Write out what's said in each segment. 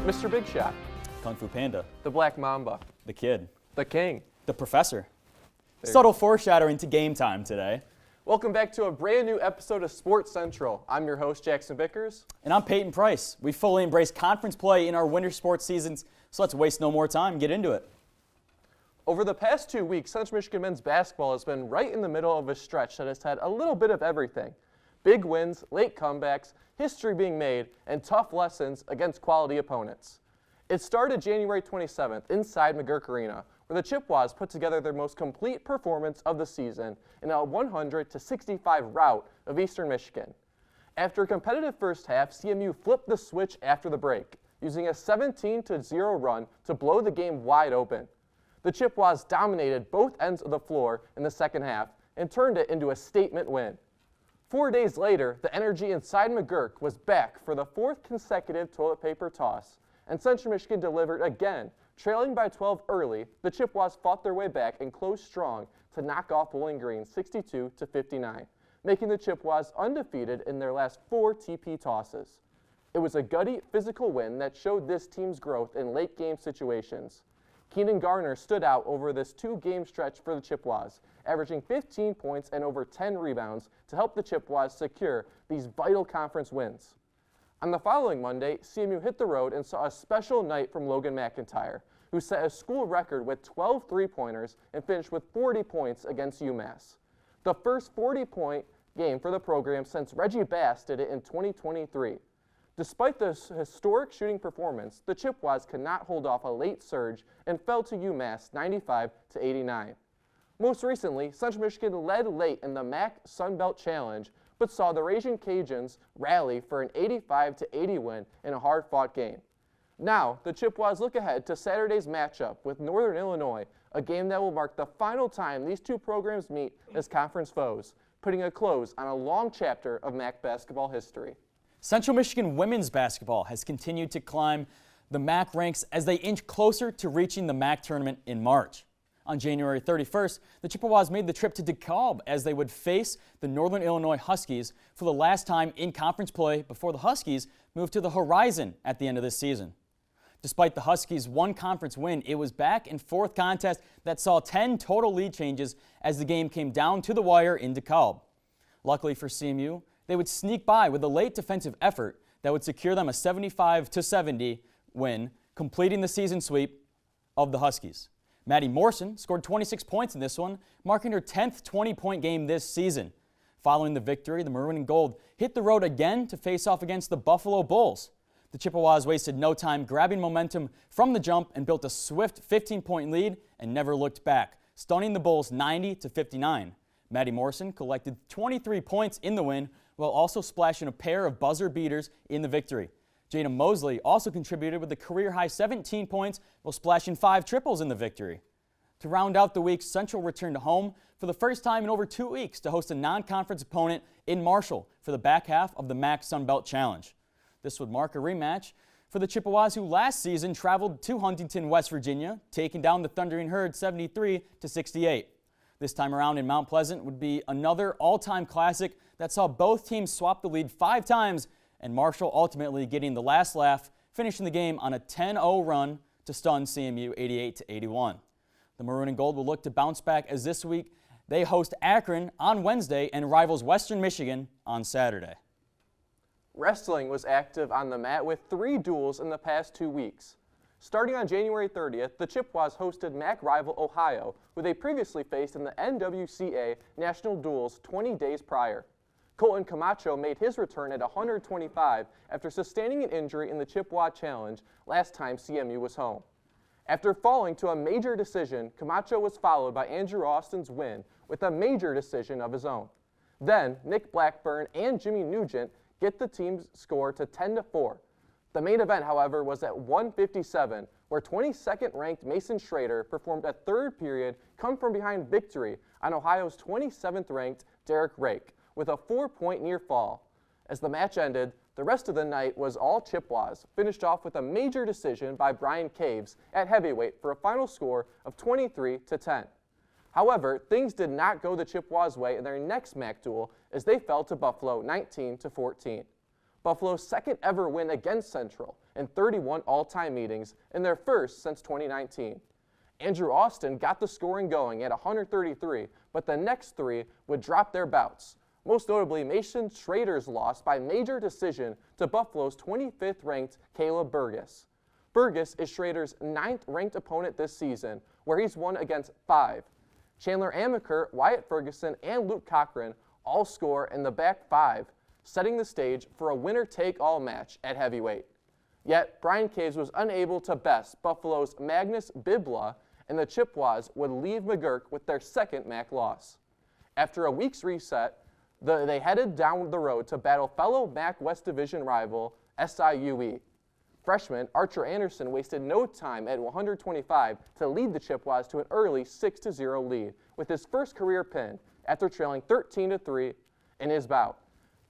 Mr. Big Shot, Kung Fu Panda, the Black Mamba, the Kid, the King. the Professor. Subtle foreshadowing to game time today. Welcome back to a brand new episode of Sports Central. I'm your host, Jackson Vickers. And I'm Peyton Price. We fully embrace conference play in our winter sports seasons, so let's waste no more time and get into it. Over the past 2 weeks, Central Michigan men's basketball has been right in the middle of a stretch that has had a little bit of everything. Big wins, late comebacks, history being made, and tough lessons against quality opponents. It started January 27th inside McGuirk Arena, where the Chippewas put together their most complete performance of the season in a 100-65 rout of Eastern Michigan. After a competitive first half, CMU flipped the switch after the break, using a 17-0 run to blow the game wide open. The Chippewas dominated both ends of the floor in the second half and turned it into a statement win. 4 days later, the energy inside McGuirk was back for the fourth consecutive toilet paper toss, and Central Michigan delivered again. Trailing by 12 early, the Chippewas fought their way back and closed strong to knock off Bowling Green 62-59, making the Chippewas undefeated in their last 4 TP tosses. It was a gutty, physical win that showed this team's growth in late-game situations. Keenan Garner stood out over this 2-game stretch for the Chippewas, averaging 15 points and over 10 rebounds to help the Chippewas secure these vital conference wins. On the following Monday, CMU hit the road and saw a special night from Logan McIntyre, who set a school record with 12 three-pointers and finished with 40 points against UMass. The first 40-point game for the program since Reggie Bass did it in 2023. Despite this historic shooting performance, the Chippewas could not hold off a late surge and fell to UMass 95-89. Most recently, Central Michigan led late in the MAC Sun Belt Challenge, but saw the Raging Cajuns rally for an 85-80 win in a hard-fought game. Now, the Chippewas look ahead to Saturday's matchup with Northern Illinois, a game that will mark the final time these two programs meet as conference foes, putting a close on a long chapter of MAC basketball history. Central Michigan women's basketball has continued to climb the MAC ranks as they inch closer to reaching the MAC tournament in March. On January 31st, the Chippewas made the trip to DeKalb as they would face the Northern Illinois Huskies for the last time in conference play before the Huskies moved to the Horizon at the end of this season. Despite the Huskies' one conference win, it was back and forth contest that saw 10 total lead changes as the game came down to the wire in DeKalb. Luckily for CMU, they would sneak by with a late defensive effort that would secure them a 75-70 win, completing the season sweep of the Huskies. Maddie Morrison scored 26 points in this one, marking her 10th 20-point game this season. Following the victory, the Maroon and Gold hit the road again to face off against the Buffalo Bulls. The Chippewas wasted no time grabbing momentum from the jump and built a swift 15-point lead and never looked back, stunning the Bulls 90-59. Maddie Morrison collected 23 points in the win, while also splashing a pair of buzzer beaters in the victory. Jada Mosley also contributed with a career-high 17 points while splashing 5 triples in the victory. To round out the week, Central returned home for the first time in over 2 weeks to host a non-conference opponent in Marshall for the back half of the MAC Sun Belt Challenge. This would mark a rematch for the Chippewas, who last season traveled to Huntington, West Virginia, taking down the Thundering Herd 73-68. This time around in Mount Pleasant would be another all-time classic that saw both teams swap the lead 5 times, and Marshall ultimately getting the last laugh, finishing the game on a 10-0 run to stun CMU 88-81. The Maroon and Gold will look to bounce back as this week they host Akron on Wednesday and rivals Western Michigan on Saturday. Wrestling was active on the mat with 3 duels in the past 2 weeks. Starting on January 30th, the Chippewas hosted MAC rival Ohio, who they previously faced in the NWCA National Duels 20 days prior. Colton Camacho made his return at 125 after sustaining an injury in the Chippewa Challenge last time CMU was home. After falling to a major decision, Camacho was followed by Andrew Austin's win with a major decision of his own. Then, Nick Blackburn and Jimmy Nugent get the team's score to 10-4. The main event, however, was at 157, where 22nd-ranked Mason Schrader performed a third-period come-from-behind victory on Ohio's 27th-ranked Derek Rake with a 4-point near fall. As the match ended, the rest of the night was all Chippewas, finished off with a major decision by Brian Caves at heavyweight for a final score of 23-10. However, things did not go the Chippewas' way in their next MAC duel as they fell to Buffalo 19-14. Buffalo's second ever win against Central in 31 all-time meetings and their first since 2019. Andrew Austin got the scoring going at 133, but the next three would drop their bouts. Most notably, Mason Schrader's loss by major decision to Buffalo's 25th ranked Caleb Burgess. Burgess is Schrader's 9th ranked opponent this season, where he's won against 5. Chandler Amaker, Wyatt Ferguson, and Luke Cochran all score in the back 5, setting the stage for a winner-take-all match at heavyweight. Yet, Brian Caves was unable to best Buffalo's Magnus Bibla, and the Chippewas would leave McGurk with their second MAC loss. After a week's reset, they headed down the road to battle fellow MAC West Division rival SIUE. Freshman Archer Anderson wasted no time at 125 to lead the Chippewas to an early 6-0 lead with his first career pin after trailing 13-3 in his bout.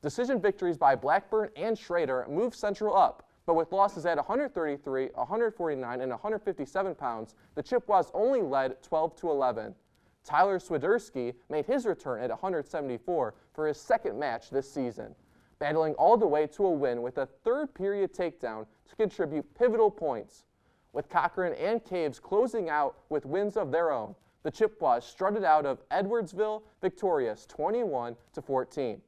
Decision victories by Blackburn and Schrader moved Central up, but with losses at 133, 149, and 157 pounds, the Chippewas only led 12-11. Tyler Swiderski made his return at 174 for his second match this season, battling all the way to a win with a third-period takedown to contribute pivotal points. With Cochran and Caves closing out with wins of their own, the Chippewas strutted out of Edwardsville victorious 21-14.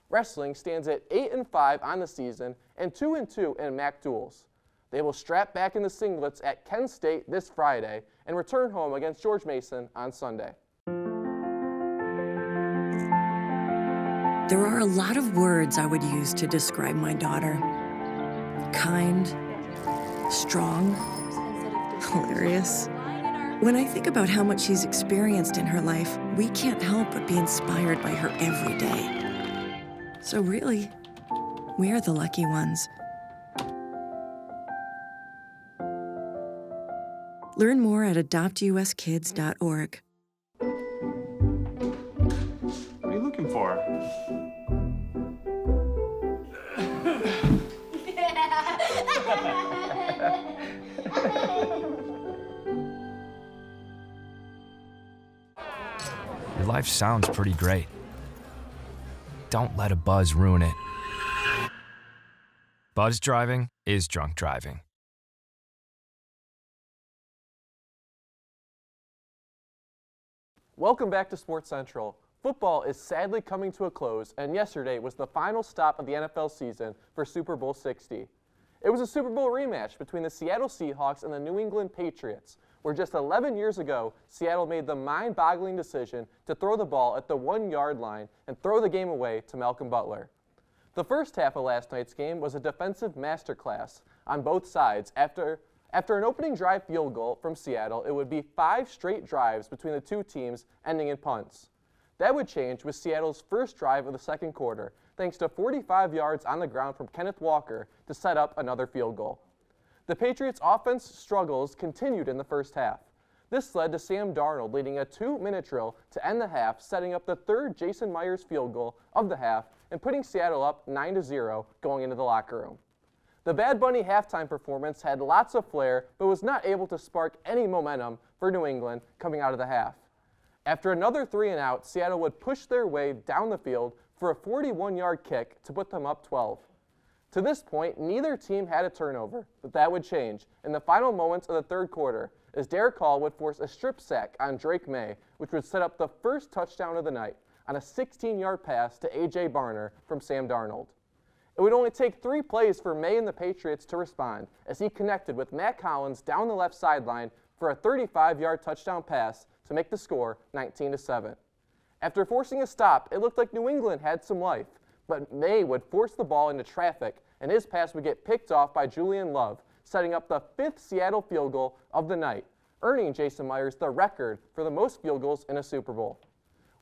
Wrestling stands at 8-5 on the season and 2-2 in MAC duels. They will strap back in the singlets at Kent State this Friday and return home against George Mason on Sunday. There are a lot of words I would use to describe my daughter. Kind, strong, hilarious. When I think about how much she's experienced in her life, we can't help but be inspired by her every day. So really, we're the lucky ones. Learn more at adoptuskids.org. What are you looking for? Your life sounds pretty great. Don't let a buzz ruin it. Buzz driving is drunk driving. Welcome back to Sports Central. Football is sadly coming to a close, and yesterday was the final stop of the NFL season for Super Bowl 60. It was a Super Bowl rematch between the Seattle Seahawks and the New England Patriots, where just 11 years ago, Seattle made the mind-boggling decision to throw the ball at the 1-yard line and throw the game away to Malcolm Butler. The first half of last night's game was a defensive masterclass on both sides. After an opening drive field goal from Seattle, it would be 5 straight drives between the two teams ending in punts. That would change with Seattle's first drive of the second quarter, thanks to 45 yards on the ground from Kenneth Walker to set up another field goal. The Patriots' offense struggles continued in the first half. This led to Sam Darnold leading a 2-minute drill to end the half, setting up the third Jason Myers field goal of the half and putting Seattle up 9-0 going into the locker room. The Bad Bunny halftime performance had lots of flair, but was not able to spark any momentum for New England coming out of the half. After another 3-and-out, Seattle would push their way down the field for a 41-yard kick to put them up 12. To this point, neither team had a turnover, but that would change in the final moments of the third quarter as Derek Hall would force a strip sack on Drake May, which would set up the first touchdown of the night on a 16-yard pass to A.J. Barner from Sam Darnold. It would only take 3 plays for May and the Patriots to respond as he connected with Matt Collins down the left sideline for a 35-yard touchdown pass to make the score 19-7. After forcing a stop, it looked like New England had some life, but May would force the ball into traffic, and his pass would get picked off by Julian Love, setting up the 5th Seattle field goal of the night, earning Jason Myers the record for the most field goals in a Super Bowl.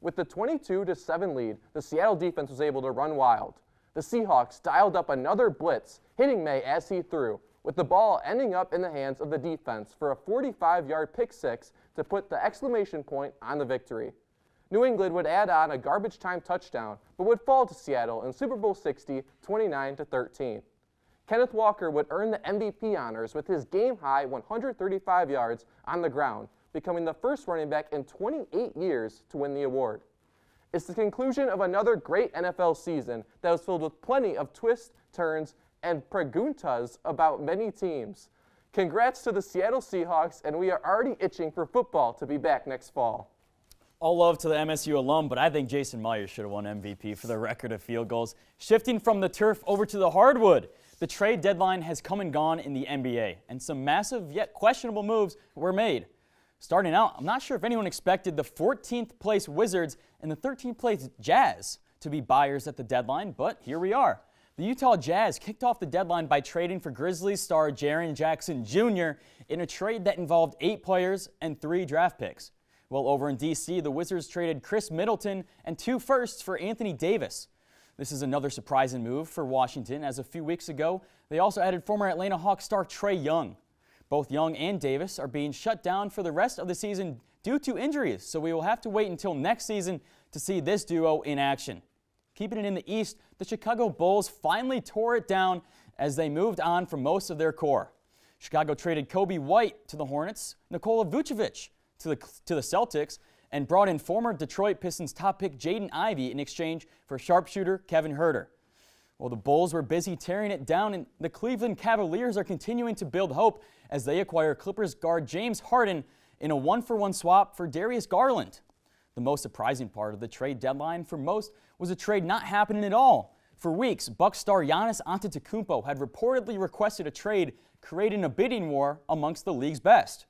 With the 22-7 lead, the Seattle defense was able to run wild. The Seahawks dialed up another blitz, hitting May as he threw, with the ball ending up in the hands of the defense for a 45-yard pick six to put the exclamation point on the victory. New England would add on a garbage time touchdown, but would fall to Seattle in Super Bowl 60, 29-13. Kenneth Walker would earn the MVP honors with his game-high 135 yards on the ground, becoming the first running back in 28 years to win the award. It's the conclusion of another great NFL season that was filled with plenty of twists, turns, and preguntas about many teams. Congrats to the Seattle Seahawks, and we are already itching for football to be back next fall. All love to the MSU alum, but I think Jason Myers should have won MVP for the record of field goals. Shifting from the turf over to the hardwood, the trade deadline has come and gone in the NBA, and some massive yet questionable moves were made. Starting out, I'm not sure if anyone expected the 14th place Wizards and the 13th place Jazz to be buyers at the deadline, but here we are. The Utah Jazz kicked off the deadline by trading for Grizzlies star Jaren Jackson Jr. in a trade that involved 8 players and 3 draft picks. While over in D.C., the Wizards traded Chris Middleton and 2 firsts for Anthony Davis. This is another surprising move for Washington, as a few weeks ago, they also added former Atlanta Hawks star Trae Young. Both Young and Davis are being shut down for the rest of the season due to injuries, so we will have to wait until next season to see this duo in action. Keeping it in the East, the Chicago Bulls finally tore it down as they moved on from most of their core. Chicago traded Kobe White to the Hornets, Nikola Vucevic to the Celtics, and brought in former Detroit Pistons top pick Jaden Ivey in exchange for sharpshooter Kevin Huerter. Well, the Bulls were busy tearing it down, and the Cleveland Cavaliers are continuing to build hope as they acquire Clippers guard James Harden in a 1-for-1 swap for Darius Garland. The most surprising part of the trade deadline for most was a trade not happening at all. For weeks, Bucks star Giannis Antetokounmpo had reportedly requested a trade, creating a bidding war amongst the league's best.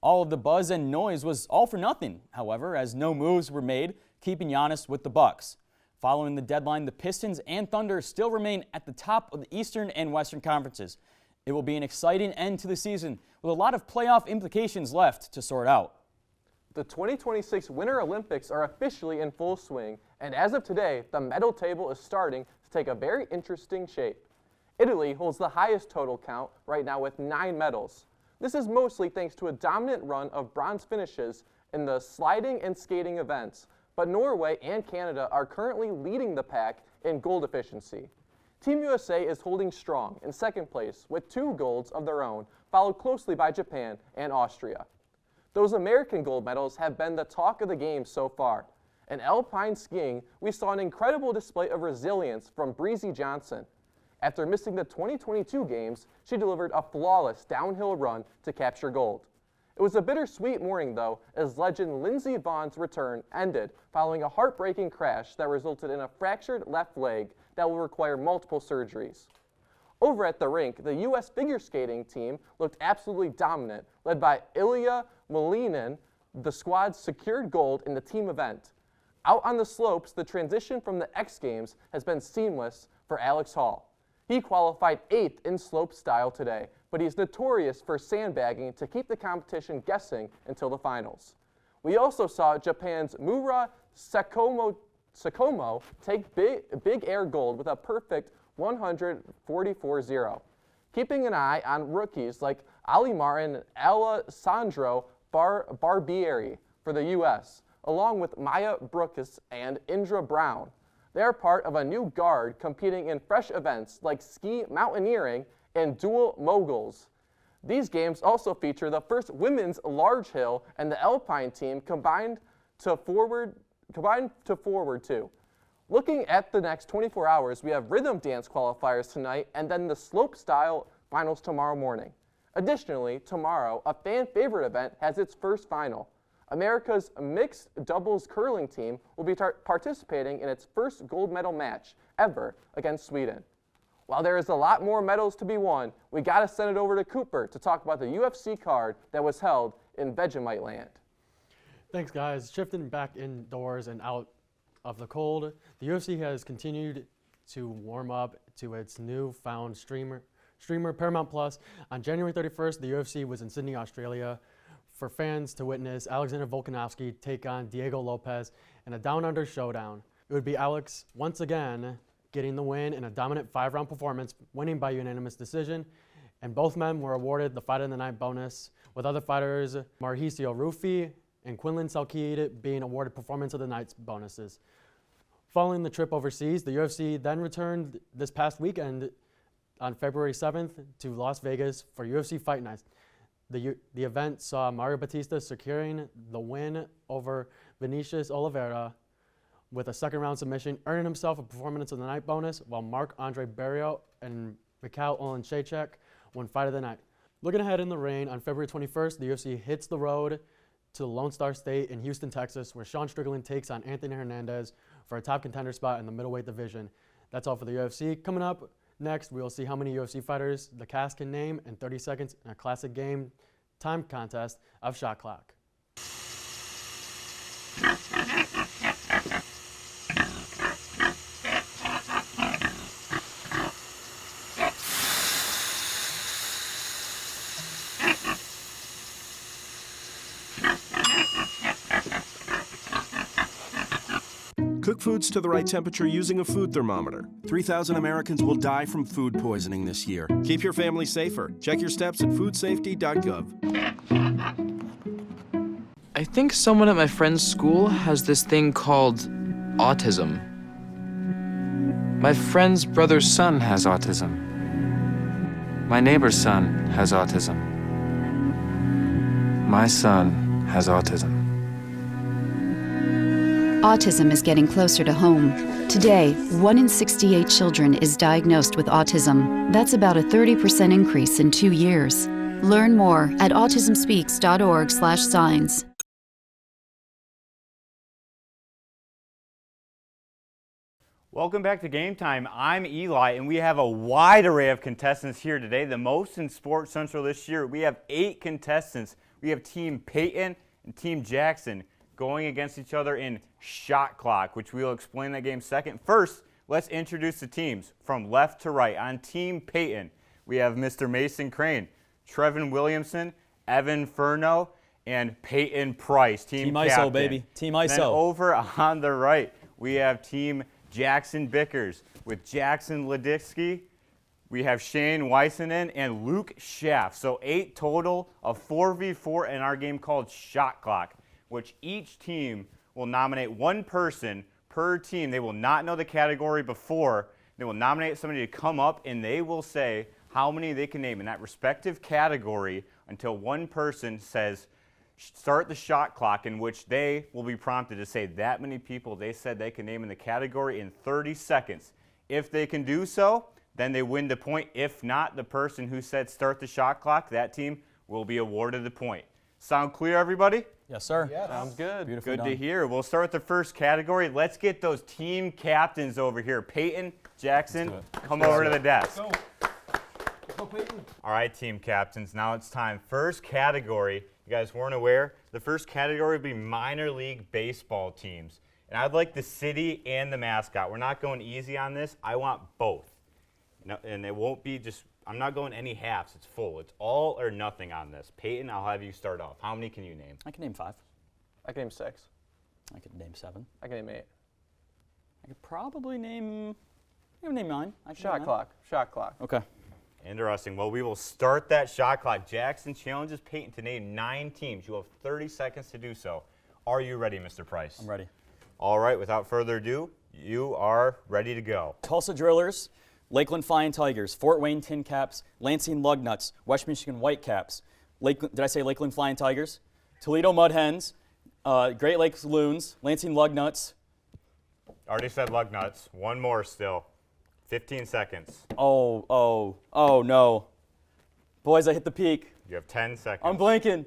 All of the buzz and noise was all for nothing, however, as no moves were made, keeping Giannis with the Bucks. Following the deadline, the Pistons and Thunder still remain at the top of the Eastern and Western conferences. It will be an exciting end to the season, with a lot of playoff implications left to sort out. The 2026 Winter Olympics are officially in full swing, and as of today, the medal table is starting to take a very interesting shape. Italy holds the highest total count right now with 9 medals. This is mostly thanks to a dominant run of bronze finishes in the sliding and skating events, but Norway and Canada are currently leading the pack in gold efficiency. Team USA is holding strong in second place with 2 golds of their own, followed closely by Japan and Austria. Those American gold medals have been the talk of the game so far. In alpine skiing, we saw an incredible display of resilience from Breezy Johnson. After missing the 2022 games, she delivered a flawless downhill run to capture gold. It was a bittersweet morning, though, as legend Lindsey Vonn's return ended following a heartbreaking crash that resulted in a fractured left leg that will require multiple surgeries. Over at the rink, the U.S. figure skating team looked absolutely dominant, led by Ilya Malinin. The squad secured gold in the team event. Out on the slopes, the transition from the X Games has been seamless for Alex Hall. He qualified 8th in slope style today, but he's notorious for sandbagging to keep the competition guessing until the finals. We also saw Japan's Mura Sakomo take big air gold with a perfect 144.0. Keeping an eye on rookies like Ali Martin and Alessandro Barbieri for the U.S., along with Maya Brooks and Indra Brown. They are part of a new guard competing in fresh events like ski mountaineering and dual moguls. These games also feature the first women's large hill and the alpine team combined to forward too. Looking at the next 24 hours, we have rhythm dance qualifiers tonight and then the slope style finals tomorrow morning. Additionally, tomorrow, a fan favorite event has its first final. America's mixed doubles curling team will be participating in its first gold medal match ever against Sweden. While there is a lot more medals to be won, we gotta send it over to Cooper to talk about the UFC card that was held in Vegemite Land. Thanks, guys. Shifting back indoors and out of the cold, the UFC has continued to warm up to its newfound streamer Paramount Plus. On January 31st, the UFC was in Sydney, Australia, for fans to witness Alexander Volkanovski take on Diego Lopez in a down-under showdown. It would be Alex once again getting the win in a dominant 5-round performance, winning by unanimous decision, and both men were awarded the Fight of the Night bonus, with other fighters Mauricio Rufy and Quinlan Salkid being awarded Performance of the Night's bonuses. Following the trip overseas, the UFC then returned this past weekend on February 7th to Las Vegas for UFC Fight Nights. The event saw Mario Batista securing the win over Vinicius Oliveira. with a second-round submission, earning himself a Performance of the Night bonus, while Marc-Andre Barriault and Mikhail Olenchechek won Fight of the Night. Looking ahead in the ring, on February 21st, the UFC hits the road to Lone Star State in Houston, Texas, where Sean Strickland takes on Anthony Hernandez for a top contender spot in the middleweight division. That's all for the UFC. Coming up next, we will see how many UFC fighters the cast can name in 30 seconds in a classic game time contest of Shot Clock. Cook foods to the right temperature using a food thermometer. 3,000 Americans will die from food poisoning this year. Keep your family safer. Check your steps at foodsafety.gov. I think someone at my friend's school has this thing called autism. My friend's brother's son has autism. My neighbor's son has autism. My son has autism. Autism is getting closer to home. Today, 1 in 68 children is diagnosed with autism. That's about a 30% increase in 2 years. Learn more at autismspeaks.org/signs. Welcome back to Game Time. I'm Eli, and we have a wide array of contestants here today, the most in Sports Central this year. We have 8 contestants. We have Team Peyton and Team Jackson going against each other in Shot Clock, which we'll explain that game second. First, let's introduce the teams from left to right. On Team Peyton, we have Mr. Mason Crane, Trevin Williamson, Evan Furno, and Peyton Price, Team ISO, baby. Team ISO. Then over on the right, we have Team Jackson Bickers with Jackson Leditsky. We have Shane Weissenen and Luke Schaff. So 8 total of 4v4 in our game called Shot Clock, which each team will nominate one person per team. They will not know the category before. They will nominate somebody to come up, and they will say how many they can name in that respective category until one person says, start the shot clock, in which they will be prompted to say that many people they said they can name in the category in 30 seconds. If they can do so, then they win the point. If not, the person who said start the shot clock, that team will be awarded the point. Sound clear, everybody? Yes, sir. Yes. Sounds good. Beautifully Good done. to hear. We'll start with the first category. Let's get those team captains over here. Peyton, Jackson, come over to the desk. Go. Go, Peyton. All right, team captains, now it's time. First category, you guys weren't aware, the first category would be minor league baseball teams. And I'd like the city and the mascot. We're not going easy on this. I want both. No, and it won't be just, I'm not going any halves. It's full. It's all or nothing on this. Peyton, I'll have you start off. How many can you name? I can name 5. I can name 6. I could name 7. I can name 8. I could probably name 9. I could Shot name 9. clock. Shot clock. Okay. Interesting. Well, we will start that shot clock. Jackson challenges Peyton to name 9 teams. You have 30 seconds to do so. Are you ready, Mr. Price? I'm ready. All right, without further ado, you are ready to go. Tulsa Drillers, Lakeland Flying Tigers, Fort Wayne Tin Caps, Lansing Lugnuts, West Michigan Whitecaps. Did I say Lakeland Flying Tigers? Toledo Mud Hens, Great Lakes Loons, Lansing Lugnuts. Already said Lugnuts. One more still. 15 seconds. Oh no. Boys, I hit the peak. You have 10 seconds. I'm blanking.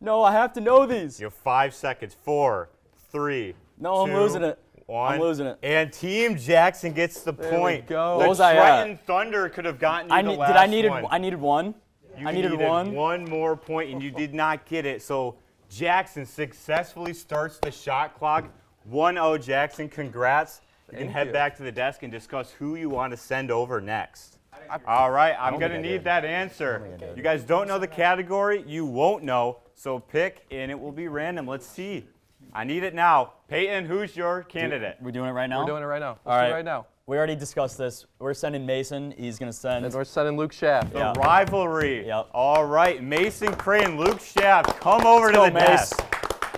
No, I have to know these. You have 5 seconds. 4, 3, No, 2, I'm losing it. 1. I'm losing it. And Team Jackson gets the point. go. The What was I Trenton at? Thunder could have gotten you the last I needed one. I needed one. You I needed one. one more point, and you did not get it. So Jackson successfully starts the shot clock. 1-0 Jackson. Congrats. You can head back to the desk and discuss who you want to send over next. All right, I'm going to need that answer. You guys don't know the category, you won't know, so pick, and it will be random. Let's see. I need it now. Peyton, who's your candidate? We're doing it right now? We're doing it right now. All Let's do right. it right now. We already discussed this. We're sending Mason. He's going to send. And we're sending Luke Schaff. The Yeah. rivalry. Yep. All right, Mason Crane, Luke Schaff, come over Let's to go, the Mace. desk.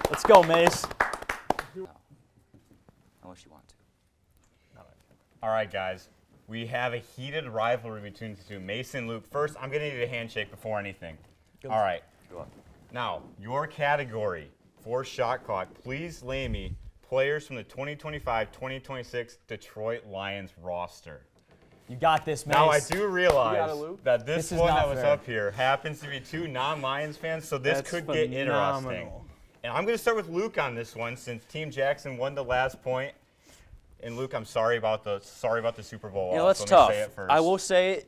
Let's go, Mace. Unless you want to. All right, guys. We have a heated rivalry between the two. Mason, Luke. First, I'm going to need a handshake before anything. All right. Now, your category, for shot clock, please name me players from the 2025-2026 Detroit Lions roster. You got this, man. Now, I do You realize got it, Luke. that this is one not that was fair. up here happens to be two non-Lions fans, so this That's could get interesting. phenomenal. And I'm going to start with Luke on this one since Team Jackson won the last point. And Luke, I'm sorry about the Super Bowl You know, loss. that's Let me tough. say it first. I will say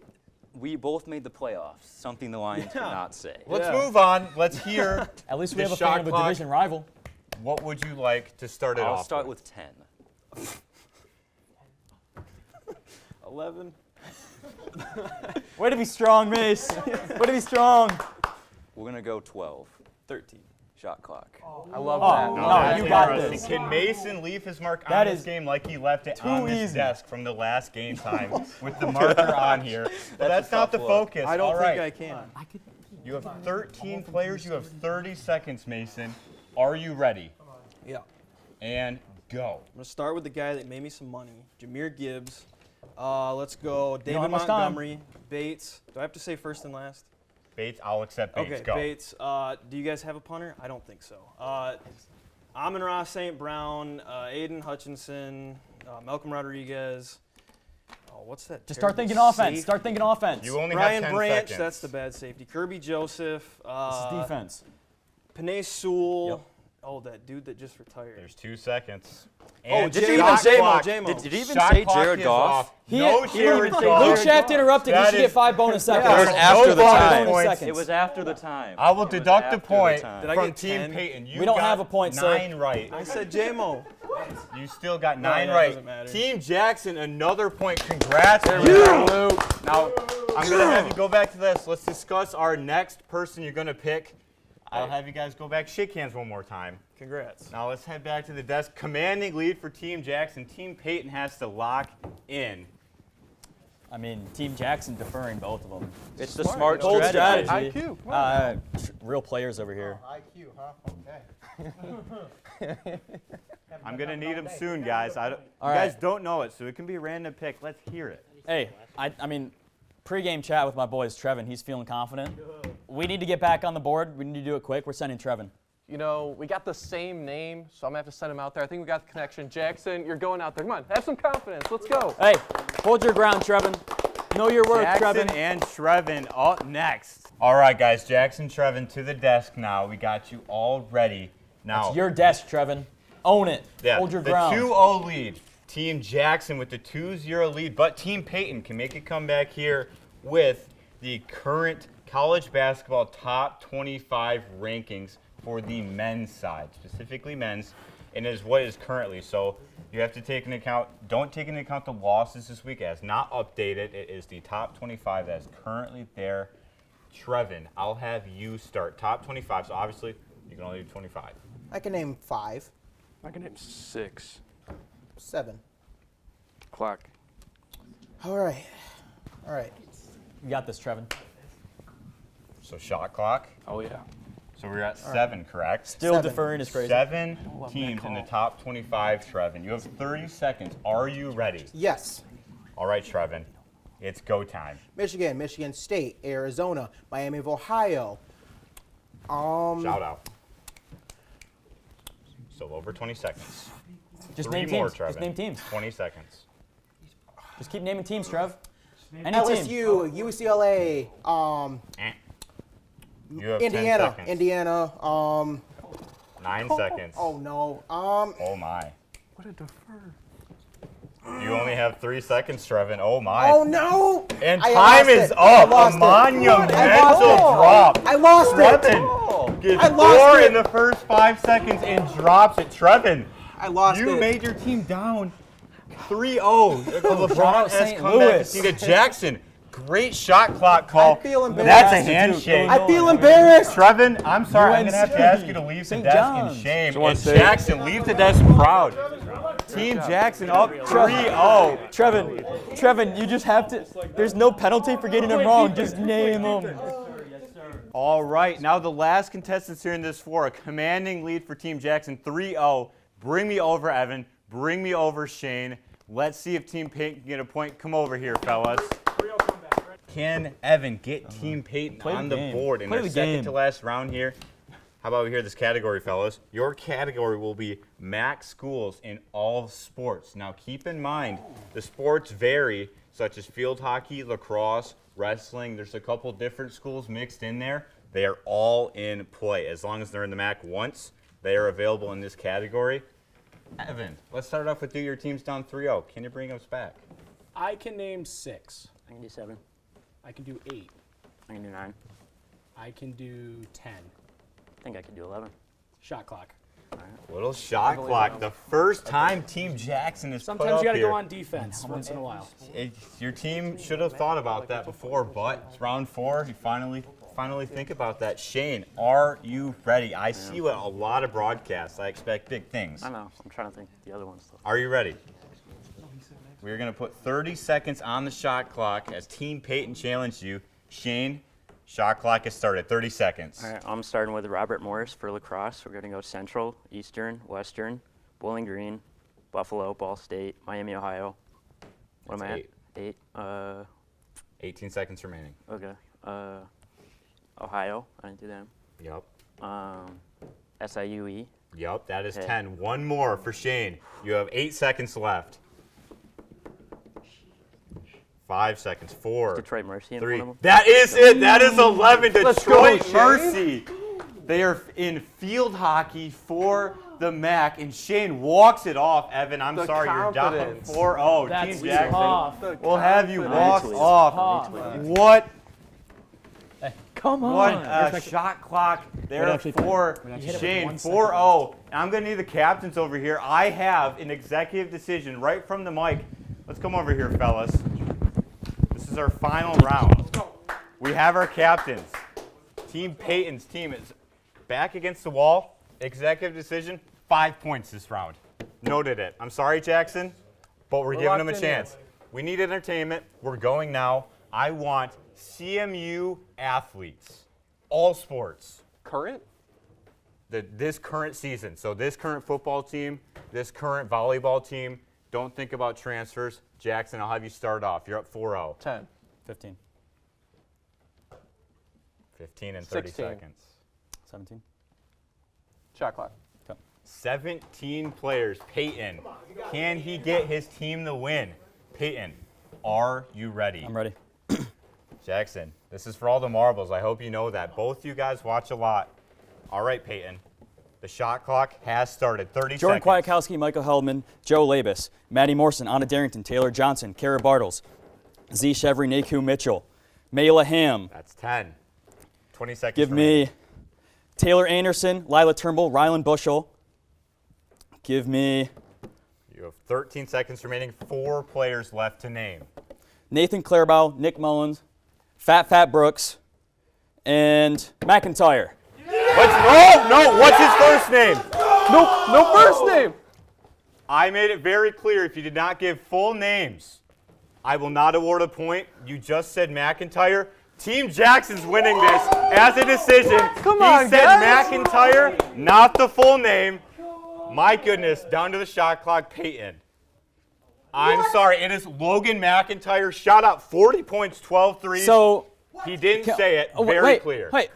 we both made the playoffs, something the Lions could not say. Let's move on. Let's hear At least we the have a fan shot of a clock. division rival. What would you like to start it I'll off start with? with 10. 11. Way to be strong, Mace. Way to be strong. We're going to go 12. 13. Shot clock. I love Oh, that. no, That's you got interesting. this. Can Mason leave his mark on That this is game like he left it on too his easy. desk from the last game time with the marker on here? But that's not the tough look. focus. I don't All think right. I can. You have 13 players. You have 30 seconds, Mason. Are you ready? Yeah. And go. I'm gonna start with the guy that made me some money, Jahmyr Gibbs. Let's go. don't David have much time. Montgomery, Bates. Do I have to say first and last? Bates, I'll accept Bates. Okay, Go. Bates. Do you guys have a punter? I don't think so. Amon-Ra St. Brown, Aiden Hutchinson, Malcolm Rodriguez. Oh, what's that? Just start terrible thinking offense. safety? Start thinking offense. You only Ryan have 10 Branch, seconds. that's the bad safety. Kirby Joseph. This is defense. Panay Sewell. Yep. Oh, that dude that just retired. There's 2 seconds. Oh, And did you shot even say clock- J-Mo? Did you even shot say clock Jared is Goff? off. He No didn't Jared even- Goff. Luke Shaft interrupted. He That should get is- 5 bonus seconds. It was There's after no the bonus time. points. Seconds. It was after the time. I will It was deduct a after the point time. Did I from get Team 10? Peyton. You We don't got have a point, sir. 9 right. I said J-Mo. You still got No, 9 yeah, it right. doesn't matter. Team Jackson, another point. Congrats, There you. we go, Luke. Now, I'm going to have you go back to this. Let's discuss our next person you're going to pick. I'll have you guys go back, shake hands one more time. Congrats. Now let's head back to the desk. Commanding lead for Team Jackson. Team Peyton has to lock in. I mean, Team Jackson deferring both of them. It's the smart Bold strategy. strategy. IQ. Come on. Real players over here. IQ, huh? Okay. I'm going to need him soon, guys. You All guys right. don't know it, so it can be a random pick. Let's hear it. Hey, I mean, pre-game chat with my boys, Trevin. He's feeling confident. We need to get back on the board. We need to do it quick. We're sending Trevin. You know, we got the same name, so I'm going to have to send him out there. I think we got the connection. Jackson, you're going out there. Come on, have some confidence. Let's go. Hey, hold your ground, Trevin. Know your worth, Jackson Trevin. and Trevin up next. All right, guys. Jackson, Trevin to the desk now. We got you all ready. Now, It's your desk, Trevin. Own it. yeah, Hold your the ground. 2-0 lead. Team Jackson with the 2-0 lead, but Team Peyton can make a comeback here with the current college basketball top 25 rankings for the men's side, specifically men's, and is what is currently. So you have to take into account, don't take into account the losses this week as not updated. It is the top 25 that is currently there. Trevin, I'll have you start top 25. So obviously you can only do 25. I can name 5, I can hit 6. 7. Clock. All right. All right. You got this, Trevin. So shot clock. Oh, yeah. So we're at 7, correct? Still 7. deferring is crazy. 7 teams in the top 25, Trevin. You have 30 seconds. Are you ready? Yes. All right, Trevin. It's go time. Michigan, Michigan State, Arizona, Miami of Ohio. Shout out. Still over 20 seconds. Just 3 name more, teams. Trevin. Just name teams. 20 seconds. Just keep naming teams, Trev. Any team. LSU, UCLA, You have 10 Indiana, seconds. Indiana. 9 seconds. Oh no. Oh my. What a defer. You only have 3 seconds, Trevin. Oh my. Oh no. And I time lost is it. I up. lost A it. monumental I lost it. drop. I lost it. Trevin gets I lost 4 it. in the first 5 seconds and drops it. Trevin, I lost you it. made your team down 3-0. LeBron has St. come back to Louis. see the Jackson. Great shot clock call. I feel embarrassed. That's a Duke, handshake. I feel embarrassed. Trevin, I'm sorry. I'm going to have to UNC, ask you to leave the St. desk John's. in shame. Someone And say- Jackson, leave the desk proud. Team Jackson up 3-0. Trevin, you just have to. There's no penalty for getting them wrong. Just name them. All right, now the last contestants here in this floor, a commanding lead for Team Jackson, 3-0. Bring me over, Evan. Bring me over, Shane. Let's see if Team Peyton can get a point. Come over here, fellas. Can Evan get Team Peyton Play the on the game. board in Play their the second game. to last round here? How about we hear this category, fellas? Your category will be MAC schools in all sports. Now, keep in mind, the sports vary, such as field hockey, lacrosse, wrestling. There's a couple different schools mixed in there. They are all in play. As long as they're in the MAC once, they are available in this category. Evan, let's start off with you. Your team's down 3-0. Can you bring us back? I can name 6. I can do 7. I can do 8. I can do 9. I can do 10. I think I can do 11. Shot clock. Little shot clock. The first time Team Jackson is put up Sometimes you got to here. go on defense once in a while. Your team should have thought about that before, but it's round 4. You finally think about that. Shane, are you ready? I see you at a lot of broadcasts. I expect big things. I know. I'm trying to think the other ones. Though. Are you ready? We're going to put 30 seconds on the shot clock as Team Peyton challenged you. Shane, shot clock has started. 30 seconds. All right, I'm starting with Robert Morris for lacrosse. We're going to go Central, Eastern, Western, Bowling Green, Buffalo, Ball State, Miami, Ohio. What am I at? 8. 18 seconds remaining. Okay. Ohio. I didn't do them. Yep. SIUE. Yep, that is Okay. 10. One more for Shane. You have 8 seconds left. 5 seconds. 4. Detroit Mercy in 3. one of them. That is it. That is 11. Let's go, Detroit Shane. Mercy. They are in field hockey for the MAC, and Shane walks it off. Evan, I'm The sorry, you're down confidence. 4-0. That's Team Jackson tough. will have you walk confidence. off. Tough. What? Come on. What shot clock there actually for hit it with Shane, 1 second 4-0. And I'm going to need the captains over here. I have an executive decision right from the mic. Let's come over here, fellas. This is our final round. We have our captains. Team Peyton's team is back against the wall. Executive decision, 5 points this round. Noted it. I'm sorry, Jackson, but we're giving them a locked in chance. We need entertainment. We're going now. I want CMU athletes, all sports. Current? This current season. So this current football team, this current volleyball team. Don't think about transfers. Jackson, I'll have you start off. You're up 4-0. 10. 15. 15 and 30 16. seconds. 17. Shot clock. 17 players. Peyton, can he get his team the win? Peyton, are you ready? I'm ready. Jackson, this is for all the marbles. I hope you know that. Both you guys watch a lot. All right, Peyton. The shot clock has started. 30 Jordan seconds. Kwiatkowski, Michael Heldman, Joe Labus, Maddie Morrison, Anna Darrington, Taylor Johnson, Kara Bartles, Z. Chevry, Naku Mitchell, Mayla Ham. That's 10. 20 seconds. Give remaining. me Taylor Anderson, Lila Turnbull, Rylan Bushel. Give me You have 13 seconds remaining. 4 players left to name. Nathan Clairbow, Nick Mullins, Fat Brooks, and McIntyre. What's his first name? No first name. I made it very clear if you did not give full names, I will not award a point. You just said McIntyre. Team Jackson's winning this as a decision. Come he on, said guys. McIntyre, not the full name. My goodness, down to the shot clock, Peyton. I'm sorry, it is Logan McIntyre. Shot out 40 points, 12 threes. So he didn't say it. Very wait, clear. Wait,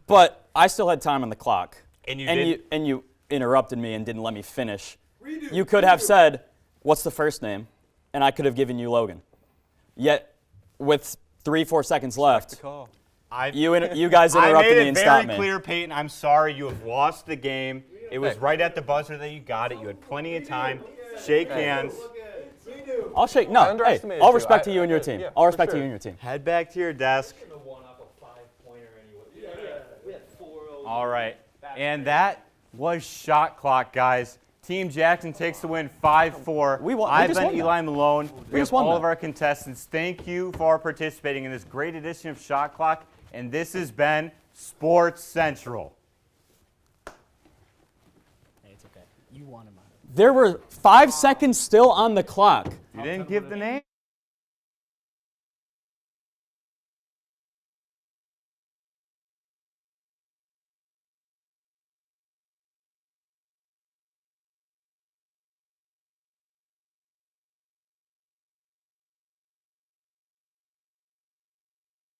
but I still had time on the clock. And you and you interrupted me and didn't let me finish. You could have said, "What's the first name?" and I could have given you Logan. Yet, with 3-4 seconds left, you guys interrupted me and stopped I made it me. very clear, Peyton. I'm sorry, you have lost the game. It was right at the buzzer that you got it. You had plenty of time. Shake hands. I'll shake. No, hey, underestimated all you. respect to you and your team. yeah, All for respect to sure. you and your team. Head back to your desk. All right. And that was shot clock, guys. Team Jackson takes the win 5-4. We I've just been won that. Eli Malone. We just have won all that. of our contestants. Thank you for participating in this great edition of Shot Clock. And this has been Sports Central. Hey, it's okay. You want him out. There were 5 seconds still on the clock. You didn't give the name.